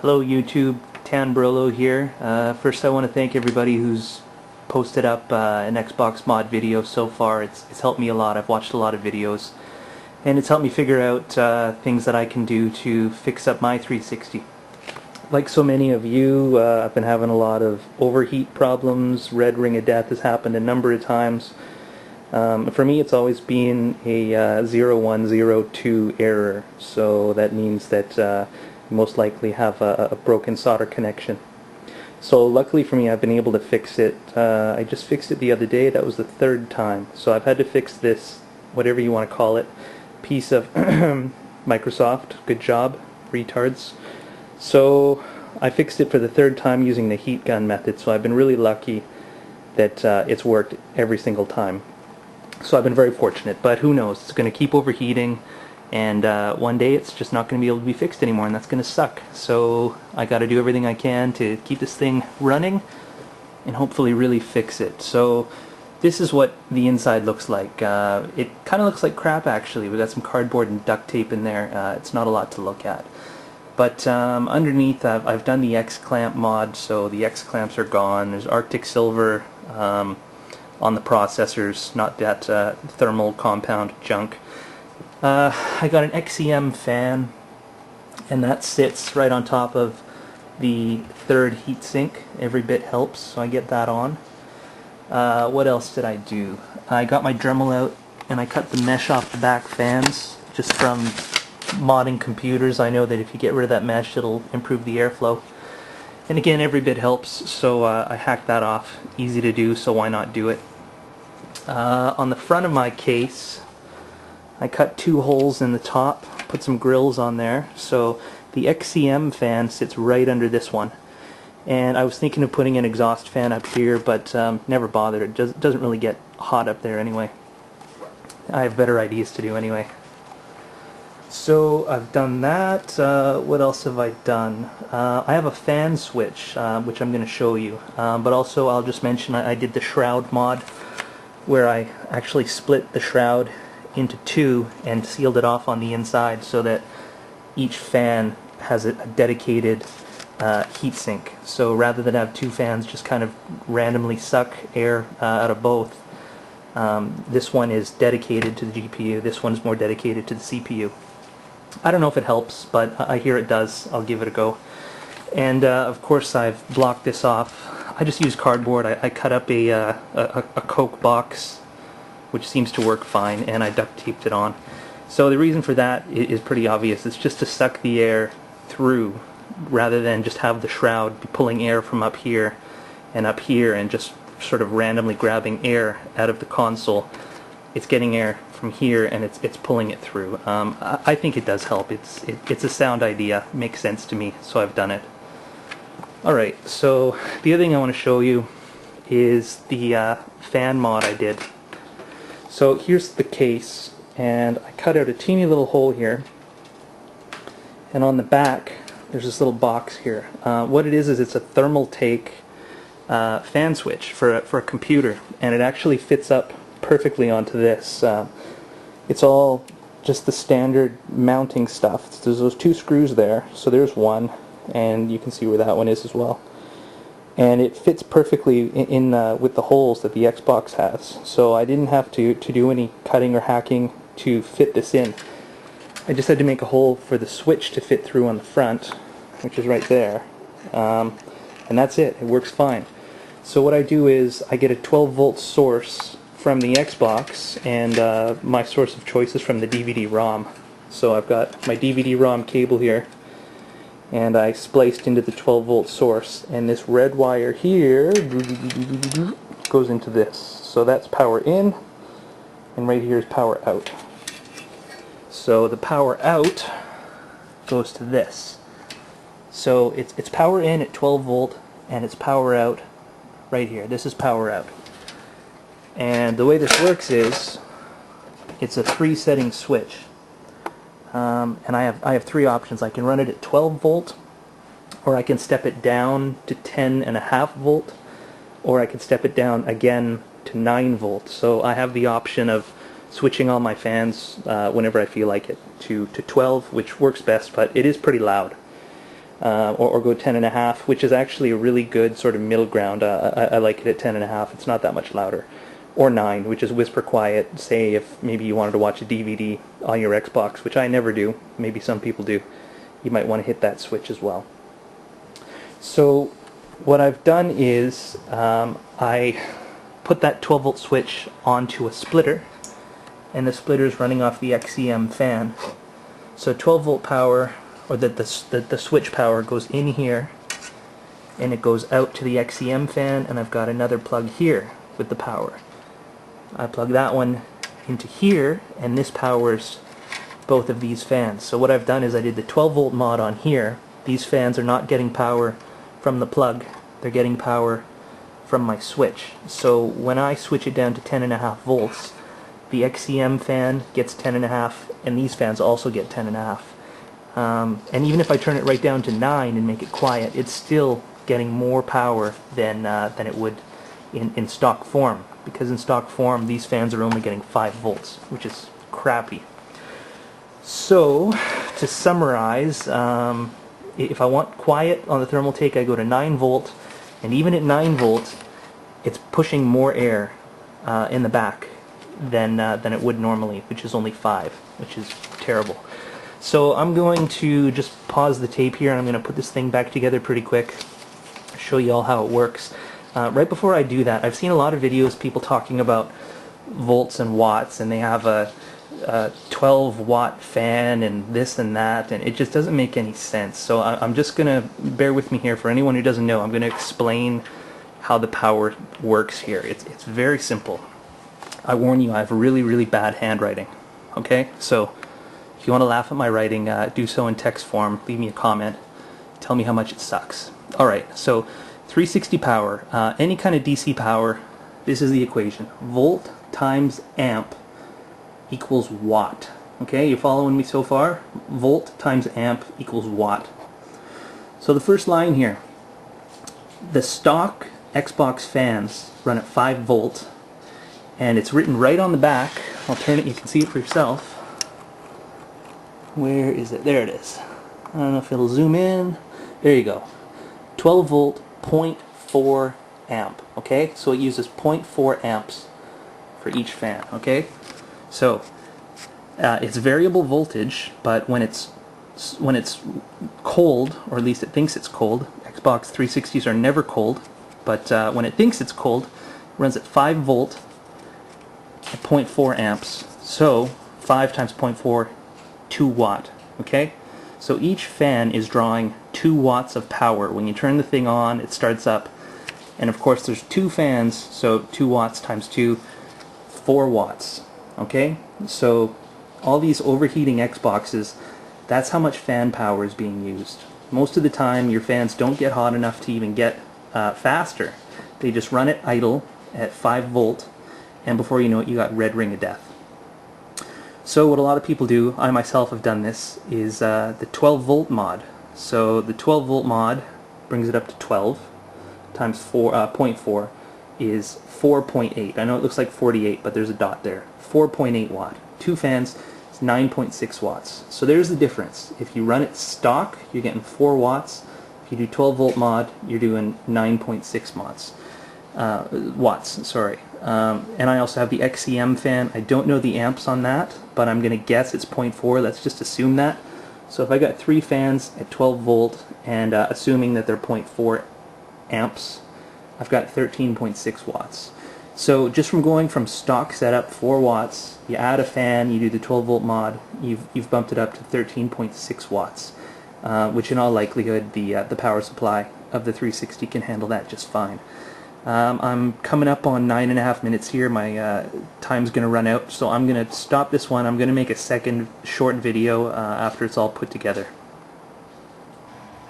Hello YouTube, Tan Brolo here. First I want to thank everybody who's posted up an Xbox mod video so far. It's helped me a lot. I've watched a lot of videos and it's helped me figure out things that I can do to fix up my 360. Like so many of you, I've been having a lot of overheat problems. Red ring of death has happened a number of times. For me it's always been a 0102 error, so that means that most likely have a broken solder connection. So luckily for me I've been able to fix it. I just fixed it the other day. That was the third time. So I've had to fix this, whatever you want to call it, piece of Microsoft. Good job, retards. So I fixed it for the third time using the heat gun method, so I've been really lucky that it's worked every single time. So I've been very fortunate, but who knows, it's going to keep overheating and one day it's just not going to be able to be fixed anymore, and that's going to suck. So I got to do everything I can to keep this thing running and hopefully really fix it. So this is what the inside looks like. It kind of looks like crap actually. We got some cardboard and duct tape in there. It's not a lot to look at. But underneath I've done the XClamp mod, so the XClamps are gone. There's Arctic silver on the processors, not that thermal compound junk. I got an XCM fan, and that sits right on top of the third heatsink. Every bit helps, so I get that on. What else did I do? I got my Dremel out and I cut the mesh off the back fans, just from modding computers. I know that if you get rid of that mesh it'll improve the airflow. And again, every bit helps, so I hacked that off. Easy to do, so why not do it? On the front of my case I cut two holes in the top, put some grills on there, so the XCM fan sits right under this one. And I was thinking of putting an exhaust fan up here, but never bothered. It doesn't really get hot up there anyway. I have better ideas to do anyway. So I've done that. What else have I done? I have a fan switch, which I'm going to show you. But also I'll just mention I did the Shroud Mod, where I actually split the shroud into two and sealed it off on the inside so that each fan has a dedicated heatsink. So rather than have two fans just kind of randomly suck air out of both, this one is dedicated to the GPU, this one is more dedicated to the CPU. I don't know if it helps, but I hear it does. I'll give it a go. And of course I've blocked this off. I just used cardboard. I cut up a Coke box, which seems to work fine, and I duct taped it on. So the reason for that is pretty obvious. It's just to suck the air through, rather than just have the shroud be pulling air from up here and just sort of randomly grabbing air out of the console. It's getting air from here and it's pulling it through. I think it does help. It's a sound idea. It makes sense to me, so I've done it. Alright, so the other thing I want to show you is the fan mod I did. So here's the case, and I cut out a teeny little hole here, and on the back there's this little box here. What it is it's a thermal take fan switch for a computer, and it actually fits up perfectly onto this. It's all just the standard mounting stuff. There's those two screws there, so there's one, and you can see where that one is as well. And it fits perfectly in with the holes that the Xbox has. So I didn't have to do any cutting or hacking to fit this in. I just had to make a hole for the switch to fit through on the front, which is right there. And that's it. It works fine. So what I do is I get a 12-volt source from the Xbox, and my source of choice is from the DVD-ROM. So I've got my DVD-ROM cable here, and I spliced into the 12-volt source, and this red wire here goes into this. So that's power in, and right here is power out. So the power out goes to this. So it's power in at 12 volt, and it's power out right here. This is power out. And the way this works is it's a 3-setting switch. And I have three options. I can run it at 12 volt, or I can step it down to 10.5 volt, or I can step it down again to 9 volt. So I have the option of switching all my fans whenever I feel like it to 12, which works best, but it is pretty loud. or go 10.5, which is actually a really good sort of middle ground. I like it at 10.5. It's not that much louder. Or 9, which is whisper quiet. Say if maybe you wanted to watch a DVD on your Xbox, which I never do. Maybe some people do. You might want to hit that switch as well. So what I've done is I put that 12-volt switch onto a splitter, and the splitter is running off the XCM fan. So 12-volt power, or the switch power, goes in here, and it goes out to the XCM fan, and I've got another plug here with the power. I plug that one into here, and this powers both of these fans. So what I've done is I did the 12-volt mod on here. These fans are not getting power from the plug, they're getting power from my switch. So when I switch it down to 10.5 volts, the XCM fan gets 10.5, and these fans also get 10.5. And even if I turn it right down to 9 and make it quiet, it's still getting more power than it would in stock form, because in stock form these fans are only getting 5 volts, which is crappy. So to summarize, if I want quiet on the thermal take, I go to 9 volt, and even at 9 volt it's pushing more air in the back than it would normally, which is only 5, which is terrible. So I'm going to just pause the tape here, and I'm going to put this thing back together pretty quick, show you all how it works. Right before I do that, I've seen a lot of videos, people talking about volts and watts, and they have a 12-watt fan and this and that, and it just doesn't make any sense. So I'm just going to, bear with me here, for anyone who doesn't know, I'm going to explain how the power works here. It's very simple. I warn you, I have really, really bad handwriting. Okay? So if you want to laugh at my writing, do so in text form, leave me a comment, tell me how much it sucks. Alright, so 360 power, any kind of DC power, this is the equation. Volt times amp equals watt. Okay, you following me so far? Volt times amp equals watt. So the first line here, the stock Xbox fans run at 5 volt, and it's written right on the back. I'll turn it, you can see it for yourself. Where is it? There it is. I don't know if it'll zoom in. There you go. 12 volt, 0.4 amp. Okay, so it uses 0.4 amps for each fan. Okay, so it's variable voltage, but when it's cold, or at least it thinks it's cold. Xbox 360s are never cold, but when it thinks it's cold, it runs at 5 volt at 0.4 amps. So 5 times 0.4, 2 watt. Okay, so each fan is drawing 2 watts of power. When you turn the thing on, it starts up, and of course there's 2 fans, so 2 watts times 2, 4 watts. Okay, so all these overheating Xboxes, that's how much fan power is being used. Most of the time your fans don't get hot enough to even get faster. They just run it idle at 5 volt, and before you know it, you got red ring of death. So what a lot of people do, I myself have done this, is the 12 volt mod. So the 12 volt mod brings it up to 12 times 0.4 is 4.8. I know it looks like 48, but there's a dot there. 4.8 watt. 2 fans is 9.6 watts. So there's the difference. If you run it stock, you're getting 4 watts. If you do 12 volt mod, you're doing 9.6 watts. Sorry. And I also have the XCM fan. I don't know the amps on that, but I'm going to guess it's 0.4. Let's just assume that. So if I got 3 fans at 12 volt, and assuming that they're 0.4 amps, I've got 13.6 watts. So just from going from stock setup 4 watts, you add a fan, you do the 12 volt mod, you've bumped it up to 13.6 watts, which in all likelihood the power supply of the 360 can handle that just fine. I'm coming up on 9.5 minutes here. My time's going to run out, so I'm going to stop this one. I'm going to make a second short video after it's all put together.